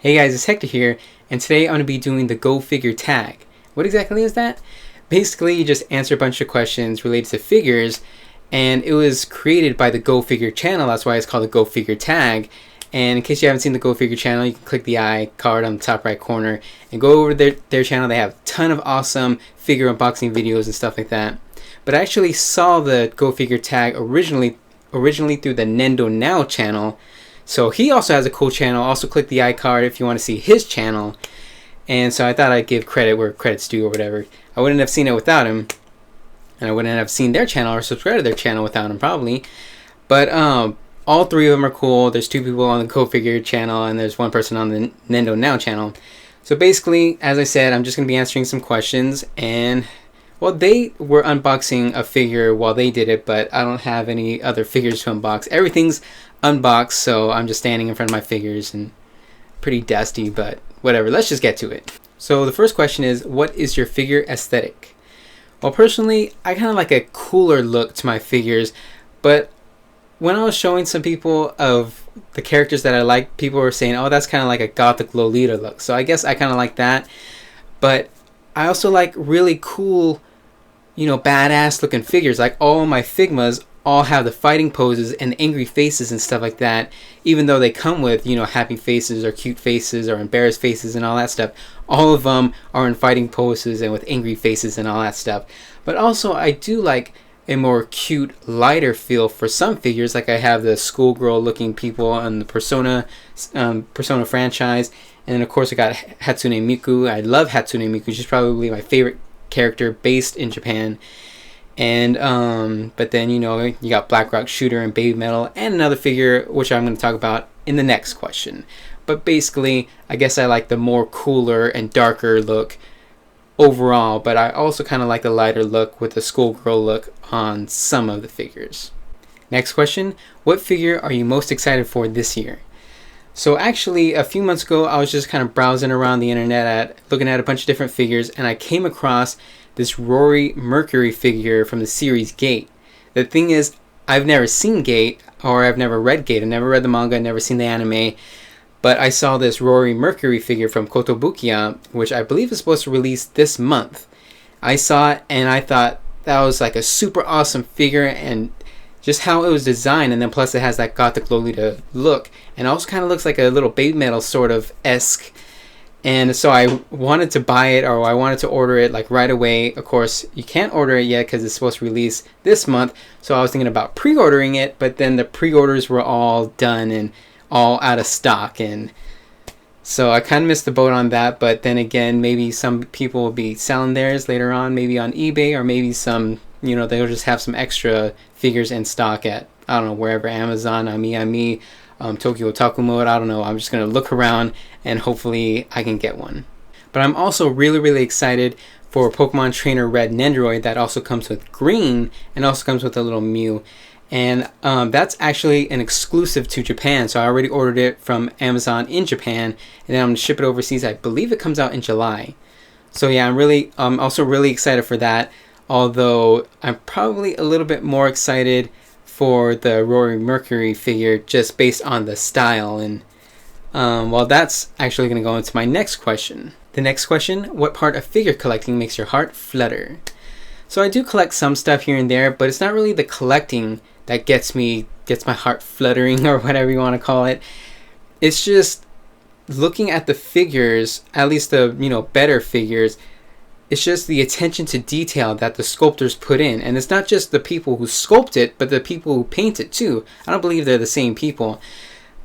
Hey guys, it's Hector here, and today I'm going to be doing the Go Figure tag. What exactly is that? Basically, you just answer a bunch of questions related to figures, and it was created by the Go Figure channel. That's why it's called the Go Figure tag. And in case you haven't seen the Go Figure channel, you can click the eye card on the top right corner and go over their channel. They have a ton of awesome figure unboxing videos and stuff like that. But I actually saw the Go Figure tag originally through the Nendo Now channel. So he also has a cool channel. Also click the iCard if you want to see his channel. And so I thought I'd give credit where credit's due or whatever. I wouldn't have seen it without him. And I wouldn't have seen their channel or subscribed to their channel without him probably. But all three of them are cool. There's two people on the Go Figure channel and there's one person on the Nendo Now channel. So basically, as I said, I'm just going to be answering some questions. And well, they were unboxing a figure while they did it, but I don't have any other figures to unbox. Everything's unboxed, so I'm just standing in front of my figures and pretty dusty, but whatever. Let's just get to it. So the first question is, what is your figure aesthetic? Well, personally, I kind of like a cooler look to my figures, but when I was showing some people of the characters that I like, people were saying, oh, that's kind of like a gothic Lolita look. So I guess I kind of like that, but I also like really cool, badass looking figures. Like all my Figmas all have the fighting poses and angry faces and stuff like that, even though they come with, happy faces or cute faces or embarrassed faces and all that stuff. All of them are in fighting poses and with angry faces and all that stuff. But also I do like a more cute, lighter feel for some figures. Like I have the schoolgirl looking people on the Persona franchise. And then of course I got Hatsune Miku. I love Hatsune Miku. She's probably my favorite character based in Japan. And but then you got Black Rock Shooter and Baby Metal and another figure which I'm going to talk about in the next question. But basically I guess I like the more cooler and darker look overall, but I also kind of like the lighter look with the schoolgirl look on some of the figures. Next question, what figure are you most excited for this year? So actually a few months ago I was just kind of browsing around the internet looking at a bunch of different figures, and I came across this Rory Mercury figure from the series Gate. The thing is, I've never seen Gate, or I've never read Gate. I've never read the manga, never seen the anime, but I saw this Rory Mercury figure from Kotobukiya, which I believe is supposed to release this month. I saw it and I thought that was like a super awesome figure, and just how it was designed, and then plus it has that gothic Lolita look, and also kind of looks like a little Baby Metal sort of esque. And so I wanted to buy it, or I wanted to order it like right away. Of course, you can't order it yet because it's supposed to release this month. So I was thinking about pre-ordering it, but then the pre-orders were all done and all out of stock. And so I kind of missed the boat on that. But then again, maybe some people will be selling theirs later on, maybe on eBay, or maybe some, they'll just have some extra figures in stock at, I don't know, wherever, Amazon, Ami, Tokyo Otaku Mode, I don't know. I'm just going to look around and hopefully I can get one. But I'm also really excited for Pokemon Trainer Red Nendoroid that also comes with green and also comes with a little Mew. And that's actually an exclusive to Japan. So I already ordered it from Amazon in Japan, and then I'm going to ship it overseas. I believe it comes out in July. So yeah, I'm also really excited for that. Although I'm probably a little bit more excited for the Rory Mercury figure just based on the style. And well, that's actually going to go into my next question. The next question, what part of figure collecting makes your heart flutter? So I do collect some stuff here and there, but it's not really the collecting that gets my heart fluttering or whatever you want to call it. It's just looking at the figures, at least the better figures. It's just the attention to detail that the sculptors put in. And it's not just the people who sculpt it, but the people who paint it too. I don't believe they're the same people.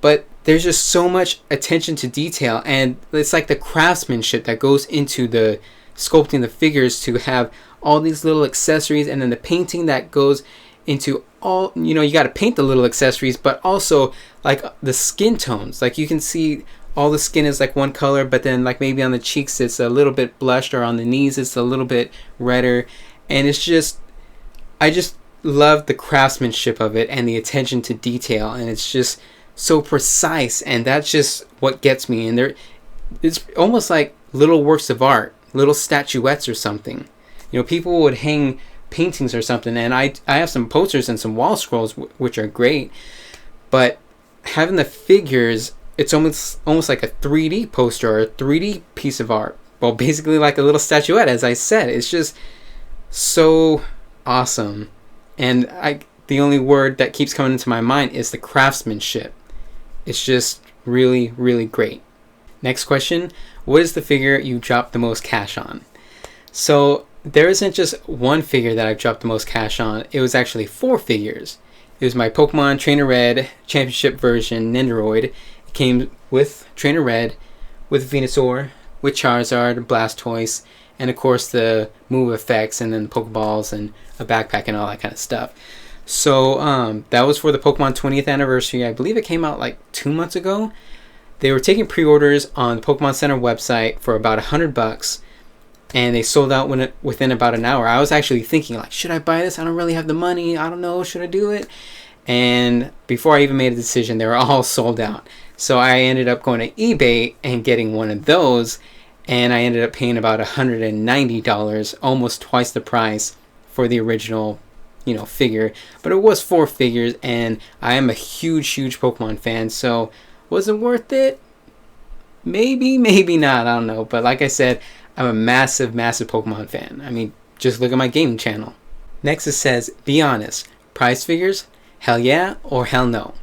But there's just so much attention to detail. And it's like the craftsmanship that goes into the sculpting the figures to have all these little accessories. And then the painting that goes into all, you got to paint the little accessories, but also like the skin tones. Like you can see all the skin is like one color, but then like maybe on the cheeks it's a little bit blushed, or on the knees it's a little bit redder. And it's just, I just love the craftsmanship of it and the attention to detail, and it's just so precise, and that's just what gets me. And it's almost like little works of art, little statuettes or something. People would hang paintings or something, and I have some posters and some wall scrolls which are great, but having the figures it's almost like a 3D poster or a 3D piece of art. Well, basically like a little statuette, as I said. It's just so awesome. And the only word that keeps coming into my mind is the craftsmanship. It's just really, really great. Next question, what is the figure you dropped the most cash on? So there isn't just one figure that I've dropped the most cash on. It was actually 4 figures. It was my Pokemon Trainer Red Championship version Nendoroid. It came with Trainer Red, with Venusaur, with Charizard, Blastoise, and of course the move effects and then the Pokeballs and a backpack and all that kind of stuff. So that was for the Pokemon 20th anniversary. I believe it came out like 2 months ago. They were taking pre-orders on the Pokemon Center website for about $100, and they sold out within about an hour. I was actually thinking, like, should I buy this? I don't really have the money. I don't know. Should I do it? And before I even made a decision, they were all sold out. So I ended up going to eBay and getting one of those, and I ended up paying about $190, almost twice the price for the original, figure. But it was 4 figures, and I am a huge Pokemon fan, so was it worth it? Maybe, maybe not. I don't know. But like I said, I'm a massive Pokemon fan. I mean, just look at my gaming channel. Next it says, be honest. Prize figures? Hell yeah or hell no?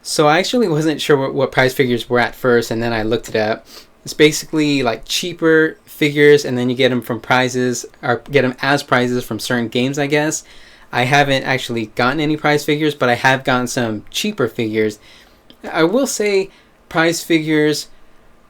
So I actually wasn't sure what prize figures were at first, and then I looked it up. It's basically like cheaper figures, and then you get them from prizes, or get them as prizes from certain games, I guess. I haven't actually gotten any prize figures, but I have gotten some cheaper figures. I will say prize figures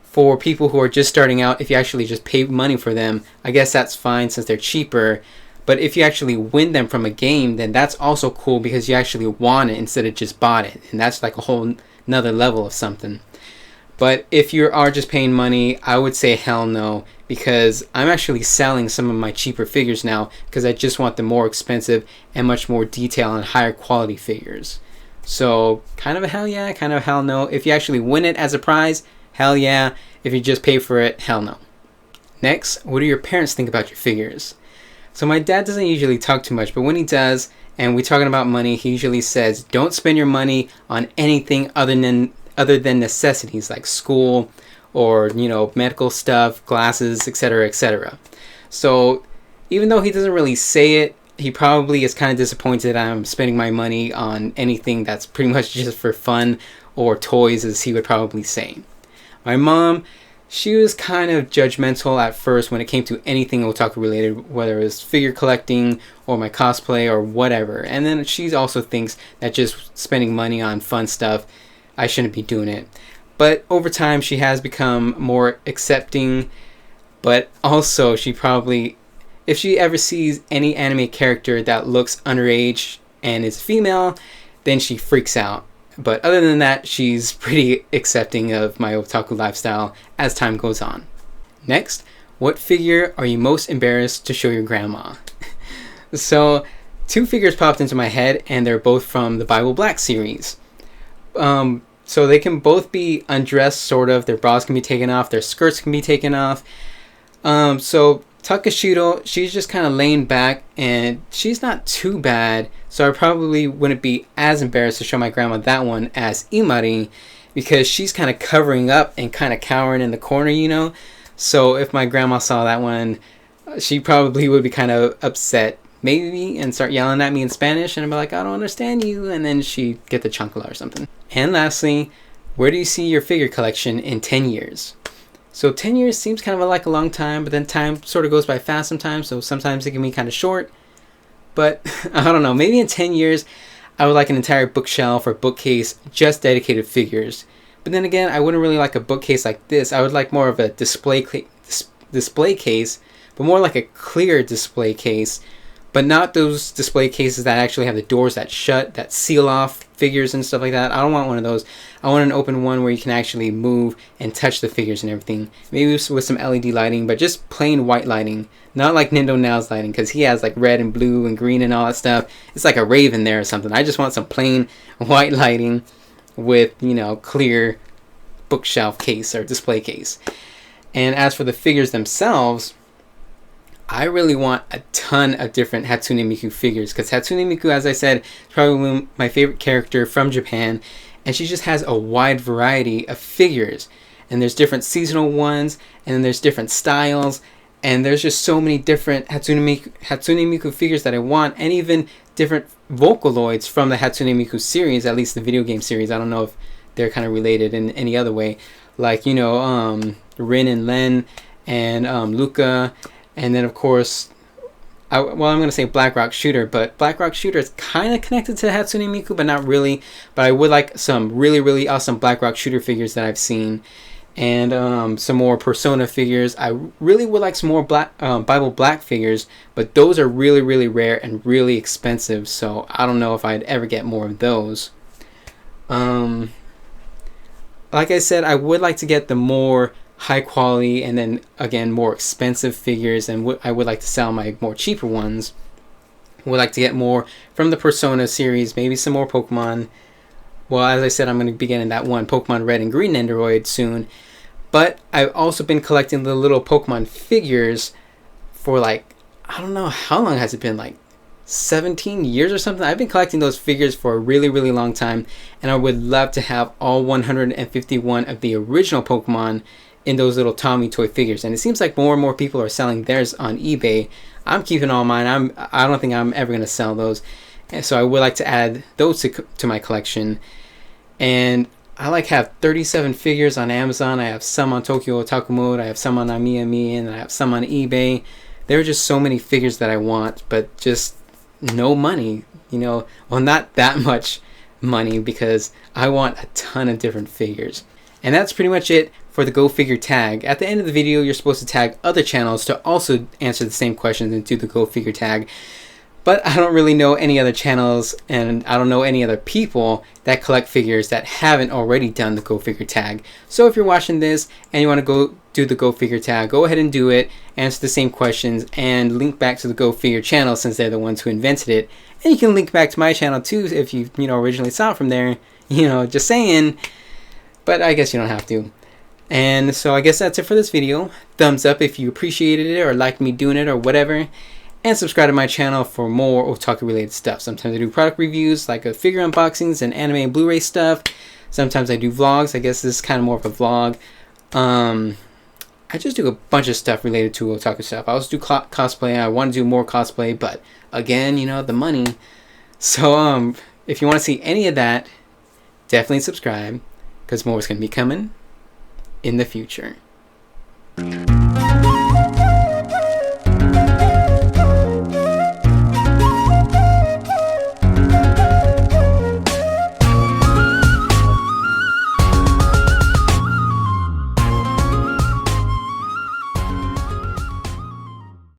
for people who are just starting out, if you actually just pay money for them, I guess that's fine since they're cheaper. But if you actually win them from a game, then that's also cool because you actually won it instead of just bought it. And that's like a whole another level of something. But if you are just paying money, I would say hell no, because I'm actually selling some of my cheaper figures now because I just want the more expensive and much more detailed and higher quality figures. So kind of a hell yeah, kind of a hell no. If you actually win it as a prize, hell yeah. If you just pay for it, hell no. Next, what do your parents think about your figures? So my dad doesn't usually talk too much, but when he does, and we're talking about money, he usually says, don't spend your money on anything other than necessities like school or, medical stuff, glasses, etc., etc. So even though he doesn't really say it, he probably is kind of disappointed that I'm spending my money on anything that's pretty much just for fun or toys, as he would probably say. My mom, she was kind of judgmental at first when it came to anything otaku related, whether it was figure collecting or my cosplay or whatever. And then she also thinks that just spending money on fun stuff, I shouldn't be doing it. But over time, she has become more accepting. But also, she probably, if she ever sees any anime character that looks underage and is female, then she freaks out. But other than that, she's pretty accepting of my otaku lifestyle as time goes on. Next, what figure are you most embarrassed to show your grandma? So, 2 figures popped into my head, and they're both from the Bible Black series. So they can both be undressed, sort of. Their bras can be taken off, their skirts can be taken off. So Takashiro, she's just kind of laying back, and she's not too bad, so I probably wouldn't be as embarrassed to show my grandma that one as Imari, because she's kind of covering up and kind of cowering in the corner, So if my grandma saw that one, she probably would be kind of upset, maybe, and start yelling at me in Spanish, and I'd be like, I don't understand you, and then she'd get the chancla or something. And lastly, where do you see your figure collection in 10 years? So 10 years seems kind of like a long time, but then time sort of goes by fast sometimes, so sometimes it can be kind of short. But I don't know, maybe in 10 years, I would like an entire bookshelf or bookcase just dedicated to figures. But then again, I wouldn't really like a bookcase like this. I would like more of a display case, but more like a clear display case, but not those display cases that actually have the doors that shut, that seal off figures and stuff like that. I don't want one of those. I want an open one where you can actually move and touch the figures and everything. Maybe with some LED lighting, but just plain white lighting. Not like Nendo Now's lighting, because he has like red and blue and green and all that stuff. It's like a raven there or something. I just want some plain white lighting with, clear bookshelf case or display case. And as for the figures themselves, I really want a ton of different Hatsune Miku figures, because Hatsune Miku, as I said, is probably my favorite character from Japan, and she just has a wide variety of figures. And there's different seasonal ones, and then there's different styles, and there's just so many different Hatsune Miku figures that I want, and even different Vocaloids from the Hatsune Miku series, at least the video game series. I don't know if they're kind of related in any other way, like, you know, Rin and Len, and Luca, and then of course, I'm going to say Black Rock Shooter, but Black Rock Shooter is kind of connected to Hatsune Miku, but not really. But I would like some really, really awesome Black Rock Shooter figures that I've seen, and some more Persona figures. I really would like some more Bible Black figures, but those are really, really rare and really expensive, so I don't know if I'd ever get more of those. Like I said, I would like to get the more high quality and then again more expensive figures, and I would like to sell my more cheaper ones. Would like to get more from the Persona series, maybe some more Pokemon. Well, as I said, I'm going to be getting that one Pokemon Red and Green Android soon. But I've also been collecting the little Pokemon figures for, like, I don't know, how long has it been? Like 17 years or something? I've been collecting those figures for a really, really long time. And I would love to have all 151 of the original Pokemon in those little Tommy toy figures. And it seems like more and more people are selling theirs on eBay. I'm keeping all mine. I don't think I'm ever going to sell those. And so I would like to add those to my collection. And I have 37 figures on Amazon. I have some on Tokyo Otaku Mode. I have some on AmiAmi, and I have some on eBay. There are just so many figures that I want, but just no money. You know, well, not that much money, because I want a ton of different figures. And that's pretty much it for the Go Figure tag. At the end of the video, you're supposed to tag other channels to also answer the same questions and do the Go Figure tag. But I don't really know any other channels, and I don't know any other people that collect figures that haven't already done the Go Figure tag. So if you're watching this and you want to go do the Go Figure tag, go ahead and do it, answer the same questions, and link back to the Go Figure channel since they're the ones who invented it. And you can link back to my channel too if you originally saw it from there. Just saying. But I guess you don't have to. And so I guess that's it for this video. Thumbs up if you appreciated it or liked me doing it or whatever. And subscribe to my channel for more otaku related stuff. Sometimes I do product reviews, like figure unboxings and anime and Blu-ray stuff. Sometimes I do vlogs. I guess this is kind of more of a vlog. I just do a bunch of stuff related to otaku stuff. I also do cosplay. I want to do more cosplay, but again, the money. So if you want to see any of that, definitely subscribe, because more is going to be coming in the future.